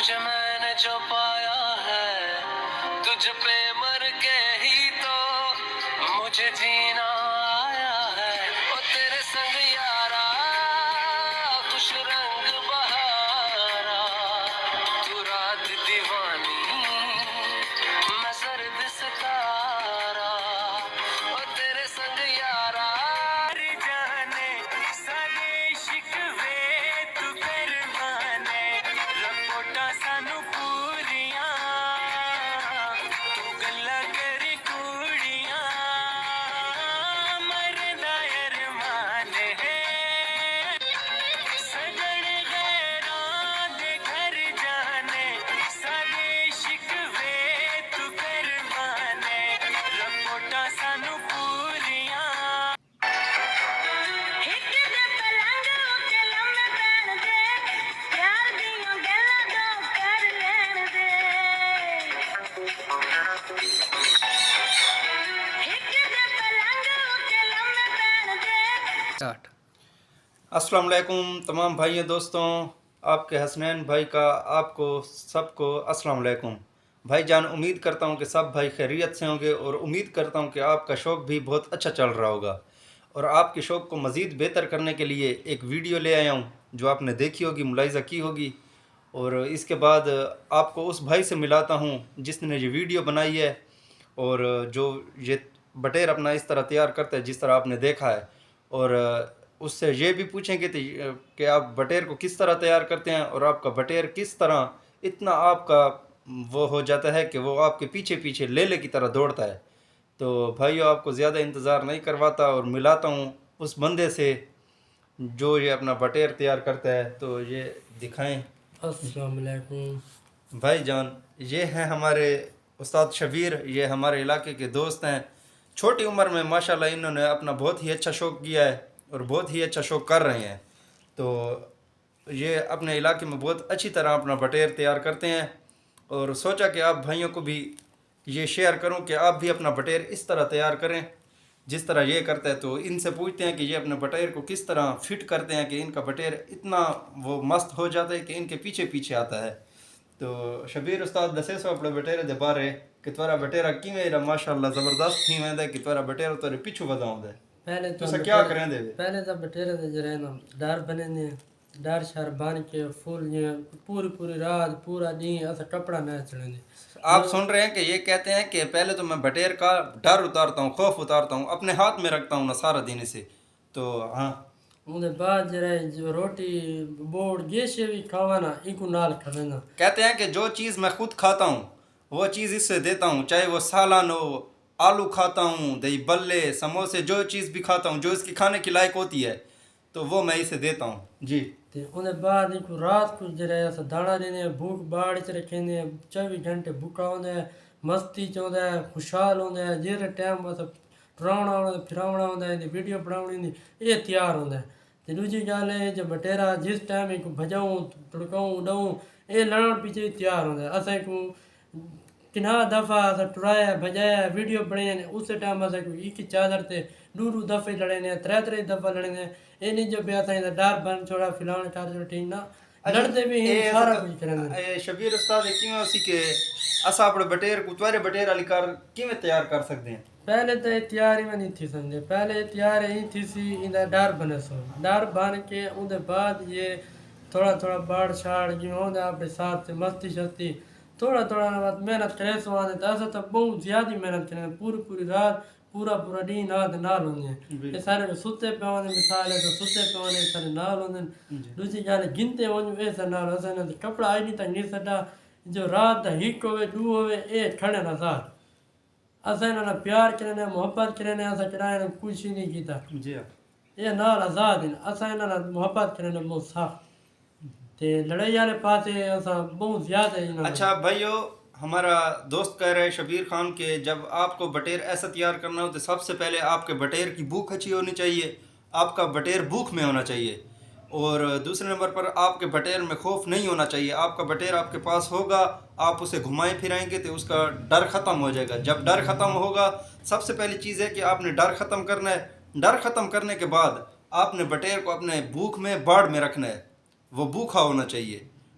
तुझे मैंने जो पाया है, तुझ पे मर के ही तो मुझे जीना आया है। ओ तेरे संग यारा खुश रंग बहारा, तू रात दीवानी मैं सर्द सितारा। ओ तेरे संग यारा जाने सारे शिकवे तू कर माने, लपोटा सानू पूरियां तू गल्ला करी कूड़ियां, मरदा अरमाने सजन गैरां दे घर जाने, सारे शिकवे तू कर माने, लपोटा सानू पूरियां। हिट दे पलंग उते लम्मे पैण दे, प्यार दियां गल्लां दो कर लैण दे। हिट दे पलंग उते लम्मे पैण दे। स्टार्ट। अस्सलाम वालेकुम तमाम भाइयों दोस्तों, आपके हसनैन भाई का आपको सबको अस्सलाम वालेकुम। भाईजान, उम्मीद करता हूँ कि सब भाई खैरियत से होंगे और उम्मीद करता हूँ कि आपका शौक़ भी बहुत अच्छा चल रहा होगा। और आपके शौक़ को मज़ीद बेहतर करने के लिए एक वीडियो ले आया हूँ जो आपने देखी होगी, मुलाहिज़ा की होगी। और इसके बाद आपको उस भाई से मिलाता हूँ जिसने ये वीडियो बनाई है और जो ये बटेर अपना इस तरह तैयार करता है जिस तरह आपने देखा है। और उससे ये भी पूछेंगे कि आप बटेर को किस तरह तैयार करते हैं और आपका बटेर किस तरह इतना आपका वो हो जाता है कि वो आपके पीछे पीछे लेले की तरह दौड़ता है। तो भाइयों, आपको ज़्यादा इंतज़ार नहीं करवाता और मिलाता हूँ उस बंदे से जो ये अपना बटेर तैयार करता है। तो ये दिखाएं। अस्सलाम वालेकुम भाईजान, ये हैं हमारे उस्ताद शबीर, ये हमारे इलाके के दोस्त हैं। छोटी उम्र में माशाल्लाह इन्होंने अपना बहुत ही अच्छा शौक़ किया है और बहुत ही अच्छा शौक़ कर रहे हैं। तो ये अपने इलाके में बहुत अच्छी तरह अपना बटेर तैयार करते हैं और सोचा कि आप भाइयों को भी ये शेयर करूं कि आप भी अपना बटेर इस तरह तैयार करें जिस तरह ये करता है। तो इनसे पूछते हैं कि ये अपने बटेर को किस तरह फिट करते हैं कि इनका बटेर इतना वो मस्त हो जाता है कि इनके पीछे पीछे आता है। तो शबीर उस्ताद दसे सो अपने बटेरे दे बारे कि तुम्हारा बटेरा किवें माशाल्लाह ज़बरदस्त थी वेंदा कि तुम्हारा बटेरा तेरे पिछू वधाउंदा है। पहले तुसा क्या करें दे पहले तो बटेरे दे जरे ना डार बने ने डार शर बन के फुल ये पूरी पूरी रात पूरा दिन ऐसा कपड़ा ना चढ़ने। आप सुन रहे हैं कि ये कहते हैं कि पहले तो मैं बटेर का डर उतारता हूँ, खौफ उतारता हूँ, अपने हाथ में रखता हूँ ना सारा दिन इसे। तो हाँ, उनके बाद जरे जो रोटी बोर्ड ये से भी खावा ना इनको नाल खाना। कहते हैं कि जो चीज़ मैं खुद खाता हूँ वो चीज़ इससे देता हूँ, चाहे वो सालन हो, आलू खाता हूँ, दही बल्ले, समोसे, जो चीज़ भी खाता हूँ जो इसकी खाने की लायक होती है तो वो मैं इसे देता हूँ जी। ते उनके बाद इनको रात को जरे ऐसा दाना देने भूख बाड़ च रखे ने 24 घंटे भूखा होंदा है, मस्ती चाहता है, खुशहाल होंदा है, जेरे टाइम बस टरावना होंदा फिरावना होंदा है, वीडियो बनावनी होंदी ये तैयार होंदा है। ते दूजी गल है जो बटेरा जिस टाइम इनको भजाऊं तड़काऊं उड़ाऊं ये लड़न पीछे तैयार होंदा है। असें को किना दफ़ा असां टुराया भजाया वीडियो बनाए उस टाइम असें को एक चादर ते दू दफ़े लड़े ने त्रै दफ़ा लड़े ने ये नहीं जो भी असां डर बन छोड़ा फिलहाल कर छोड़ा ठीक ना लड़ते भी हैं सारा कुछ करेंगे। शबीर उस्ताद किवें उसी के असा अपने बटेर को तुम्हारे बटेर वाली कार किवें तैयार कर सकते हैं। पहले तो तैयारी में नहीं थी समझे, पहले तैयारी ही थी सी इंदा डर बने सो डर बन के उनके बाद ये थोड़ा थोड़ा बाढ़ छाड़ की होंदा अपने साथ से मस्ती शस्ती थोड़ा थोड़ा बाद मेहनत करे सो आने तो ऐसा तो बहुत ज़्यादा मेहनत करें पूरी पूरी रात पूरा पूरा दिन नाद नाल होंगे ये सारे सुते पे होंगे मिसाल है तो सुते पे होंगे सारे नाल होंगे। दूसरी गल गिनते वञो ऐसा नाल असां कपड़ा आई नहीं तक नहीं सदा जो रात हिक होवे दू होवे ए खड़े ना साथ असां ना प्यार करें मोहब्बत करें असां चढ़ाए कुछ ही नहीं कीता जी हाँ, ये नाल आज़ाद हैं असां ना मोहब्बत करें बहुत साफ ते लड़ाई वाले पास असां बहुत ज़्यादा। अच्छा भाइयों, हमारा दोस्त कह रहा है शबीर खान के जब आपको बटेर ऐसा तैयार करना हो तो सबसे पहले आपके बटेर की भूख अच्छी होनी चाहिए, आपका बटेर भूख में होना चाहिए। और दूसरे नंबर पर आपके बटेर में खौफ नहीं होना चाहिए। आपका बटेर आपके पास होगा, आप उसे घुमाएं फिराएंगे तो उसका डर ख़त्म हो जाएगा। जब डर ख़त्म होगा, सबसे पहली चीज़ है कि आपने डर ख़त्म करना है। डर ख़त्म करने के बाद आपने बटेर को अपने भूख में बाढ़ में रखना है, वो भूखा होना चाहिए।